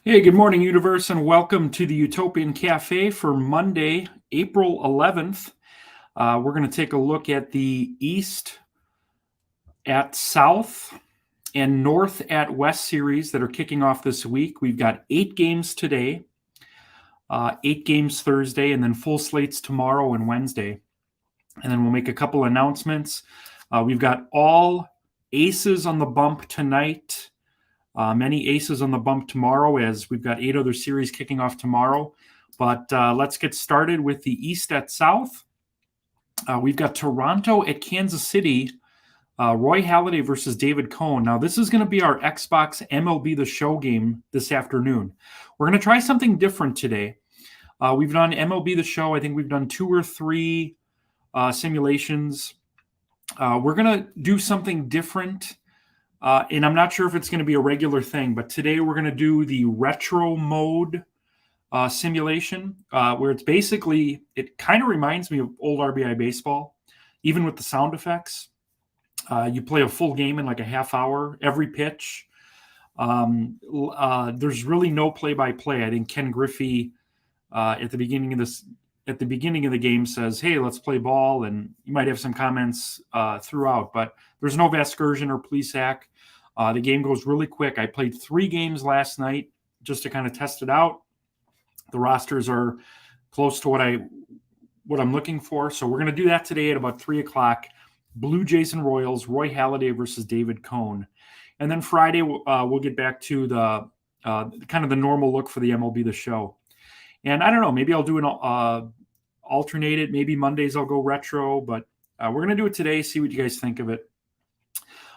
Hey, good morning, universe, and welcome to the Utopian Cafe for Monday, April 11th. We're going to take a look at the East at South and North at West series that are kicking off this week. We've got 8 games today, 8 games Thursday, and then full slates tomorrow and Wednesday. And then we'll make a couple announcements. We've got all aces on the bump tonight. Many aces on the bump tomorrow, as we've got 8 other series kicking off tomorrow. But let's get started with the East at South. We've got Toronto at Kansas City, Roy Halladay versus David Cohn. Now, this is going to be our Xbox MLB The Show game this afternoon. We're going to try something different today. We've done MLB The Show. I think we've done 2 or 3 simulations. We're going to do something different. And I'm not sure if it's going to be a regular thing, but today we're going to do the retro mode simulation, where it's basically, it kind of reminds me of old RBI baseball, even with the sound effects. You play a full game in like a half hour, every pitch. There's really no play-by-play. I think Ken Griffey at the beginning of the game says, "Hey, let's play ball," and you might have some comments throughout, but there's no Vasgersian or Plesac. The game goes really quick. I played 3 games last night just to kind of test it out. The rosters are close to what I'm looking for, so we're going to do that today at about 3 o'clock. Blue Jays and Royals, Roy Halladay versus David Cohn. And then Friday, we'll get back to the kind of the normal look for the MLB The Show. And I don't know, maybe I'll do an alternated. Maybe Mondays I'll go retro, but we're going to do it today, see what you guys think of it.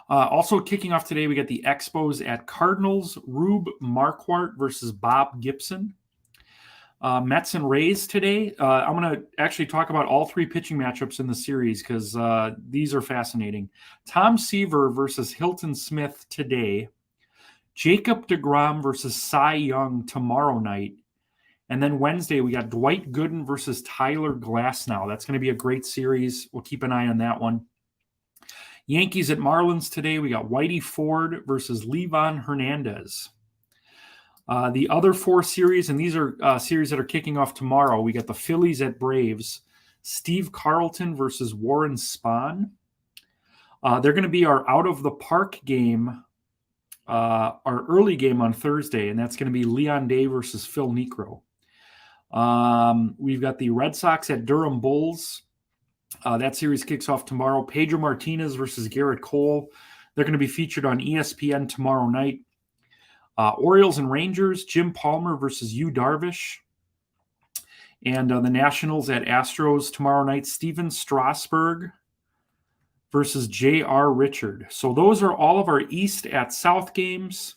Also kicking off today, we got the Expos at Cardinals, Rube Marquardt versus Bob Gibson. Mets and Rays today. I'm going to actually talk about all 3 pitching matchups in the series because these are fascinating. Tom Seaver versus Hilton Smith today. Jacob deGrom versus Cy Young tomorrow night. And then Wednesday, we got Dwight Gooden versus Tyler Glasnow. That's going to be a great series. We'll keep an eye on that one. Yankees at Marlins today. We got Whitey Ford versus Livan Hernandez. The other 4 series, and these are series that are kicking off tomorrow. We got the Phillies at Braves. Steve Carlton versus Warren Spahn. They're going to be our out-of-the-park game, our early game on Thursday, and that's going to be Leon Day versus Phil Niekro. We've got the Red Sox at Durham Bulls. That series kicks off tomorrow. Pedro Martinez versus Garrett Cole. They're going to be featured on ESPN tomorrow night. Orioles and Rangers, Jim Palmer versus Yu Darvish. And the Nationals at Astros tomorrow night, Steven Strasburg versus J.R. Richard. So those are all of our East at South games.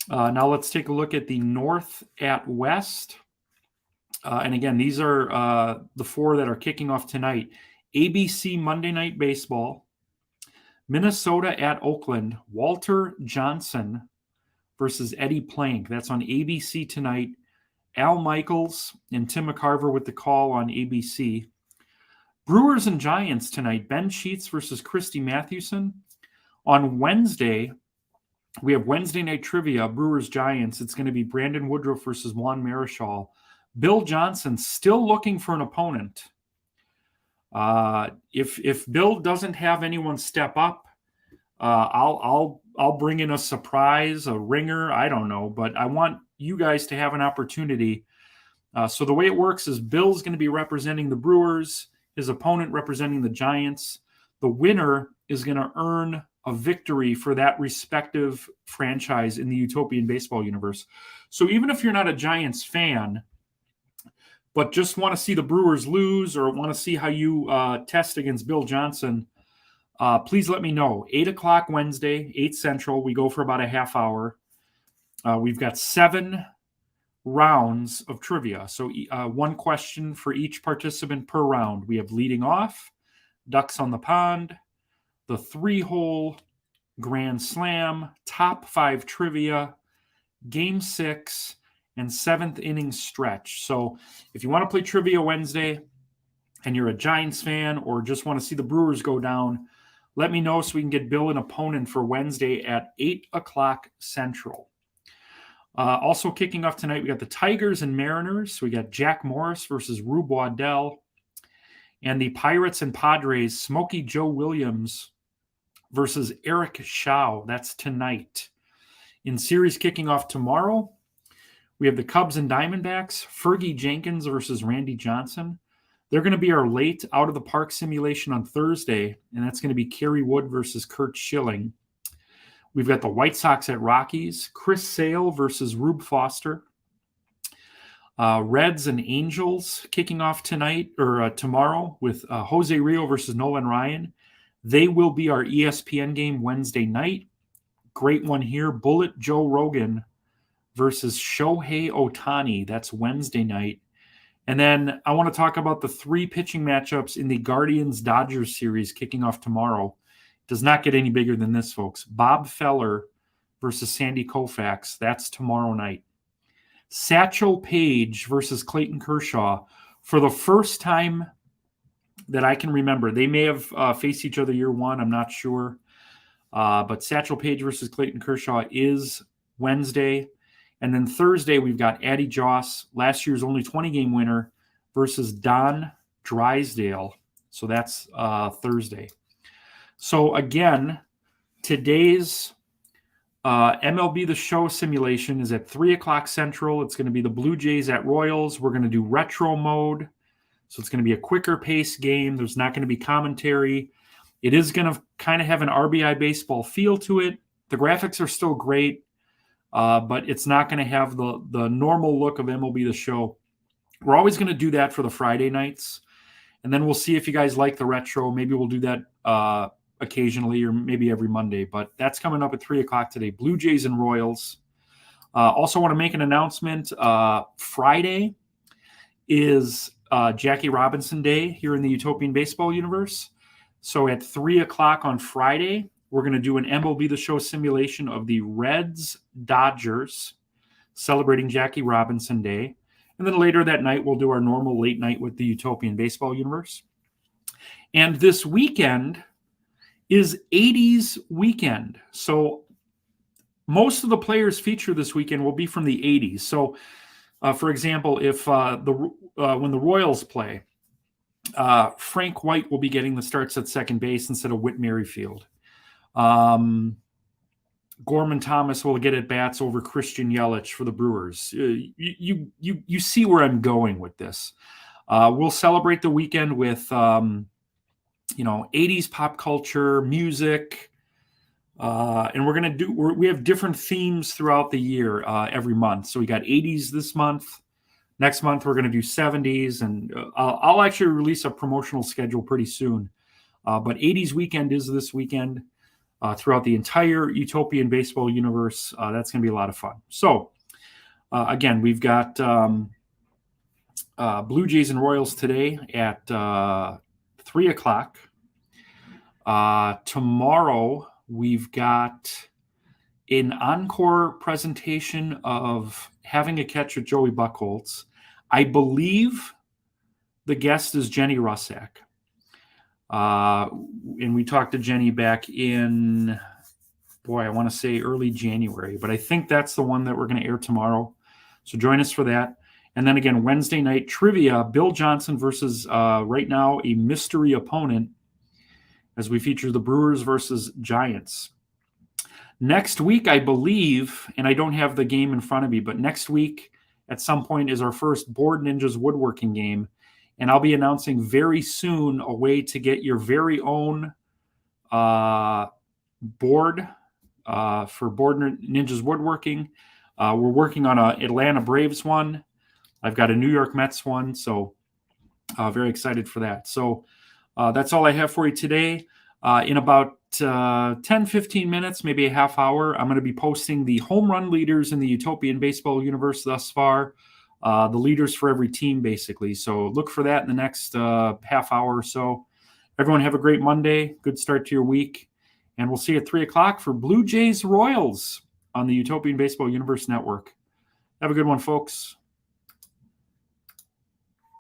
Now let's take a look at the North at West. And again, these are the 4 that are kicking off tonight. ABC Monday Night Baseball, Minnesota at Oakland, Walter Johnson versus Eddie Plank. That's on ABC tonight. Al Michaels and Tim McCarver with the call on ABC. Brewers and Giants tonight, Ben Sheets versus Christy Mathewson. On Wednesday, we have Wednesday Night Trivia, Brewers Giants. It's going to be Brandon Woodruff versus Juan Marichal. Bill Johnson still looking for an opponent. If Bill doesn't have anyone step up, I'll bring in a surprise, a ringer. I don't know, but I want you guys to have an opportunity. So the way it works is Bill's going to be representing the Brewers, his opponent representing the Giants. The winner is going to earn a victory for that respective franchise in the Utopian baseball universe. So even if you're not a Giants fan, but just want to see the Brewers lose or want to see how you test against Bill Johnson, please let me know. 8 o'clock Wednesday, 8 Central. We go for about a half hour. We've got 7 rounds of trivia. So 1 question for each participant per round. We have leading off, ducks on the pond, the 3-hole grand slam, top 5 trivia, game 6, and 7th inning stretch. So if you want to play trivia Wednesday and you're a Giants fan or just want to see the Brewers go down, let me know so we can get Bill an opponent for Wednesday at 8 o'clock Central. Also kicking off tonight, we got the Tigers and Mariners. We got Jack Morris versus Rube Waddell. And the Pirates and Padres, Smokey Joe Williams versus Eric Shaw. That's tonight. In series kicking off tomorrow, we have the Cubs and Diamondbacks, Fergie Jenkins versus Randy Johnson. They're going to be our late out of the park simulation on Thursday, and that's going to be Kerry Wood versus Kurt Schilling. We've got the White Sox at Rockies, Chris Sale versus Rube Foster. Reds and Angels kicking off tonight or tomorrow with Jose Rio versus Nolan Ryan. They will be our ESPN game Wednesday night. Great one here. Bullet Joe Rogan versus Shohei Ohtani. That's Wednesday night. And then I want to talk about the 3 pitching matchups in the Guardians-Dodgers series kicking off tomorrow. Does not get any bigger than this, folks. Bob Feller versus Sandy Koufax. That's tomorrow night. Satchel Paige versus Clayton Kershaw. For the first time that I can remember, they may have faced each other year one. I'm not sure. But Satchel Paige versus Clayton Kershaw is Wednesday. And then Thursday, we've got Addie Joss, last year's only 20-game winner, versus Don Drysdale. So that's Thursday. So again, today's MLB The Show simulation is at 3 o'clock Central. It's going to be the Blue Jays at Royals. We're going to do retro mode. So it's going to be a quicker pace game. There's not going to be commentary. It is going to kind of have an RBI baseball feel to it. The graphics are still great, but it's not going to have the normal look of MLB The Show. We're always going to do that for the Friday nights. And then we'll see if you guys like the retro. Maybe we'll do that occasionally or maybe every Monday. But that's coming up at 3 o'clock today. Blue Jays and Royals. Also want to make an announcement. Friday is Jackie Robinson Day here in the Utopian Baseball universe. So at 3 o'clock on Friday, we're going to do an MLB The Show simulation of the Reds-Dodgers celebrating Jackie Robinson Day. And then later that night, we'll do our normal late night with the Utopian Baseball universe. And this weekend is 80s weekend. So most of the players featured this weekend will be from the 80s. So, for example, if when the Royals play, Frank White will be getting the starts at second base instead of Whit Merrifield. Gorman Thomas will get at bats over Christian Yelich for the Brewers. You see where I'm going with this. We'll celebrate the weekend with 80s pop culture, music, and we're gonna we have different themes throughout the year every month. So we got 80s this month. Next month we're gonna do 70s, and I'll actually release a promotional schedule pretty soon. But 80s weekend is this weekend. Throughout the entire Utopian Baseball universe. That's going to be a lot of fun. So, again, we've got Blue Jays and Royals today at 3 o'clock. Tomorrow, we've got an encore presentation of Having a Catch with Joey Buchholz. I believe the guest is Jenny Russack. And we talked to Jenny back in, I want to say early January, but I think that's the one that we're going to air tomorrow. So join us for that. And then again, Wednesday night trivia, Bill Johnson versus right now a mystery opponent as we feature the Brewers versus Giants. Next week, I believe, and I don't have the game in front of me, but next week at some point is our first Board Ninjas woodworking game. And I'll be announcing very soon a way to get your very own board for Board Ninjas Woodworking. We're working on an Atlanta Braves one. I've got a New York Mets one, so very excited for that. So that's all I have for you today. In about 10-15 minutes, maybe a half hour, I'm going to be posting the home run leaders in the Utopian Baseball universe thus far. The leaders for every team, basically. So look for that in the next half hour or so. Everyone have a great Monday. Good start to your week. And we'll see you at 3 o'clock for Blue Jays Royals on the Utopian Baseball Universe Network. Have a good one, folks.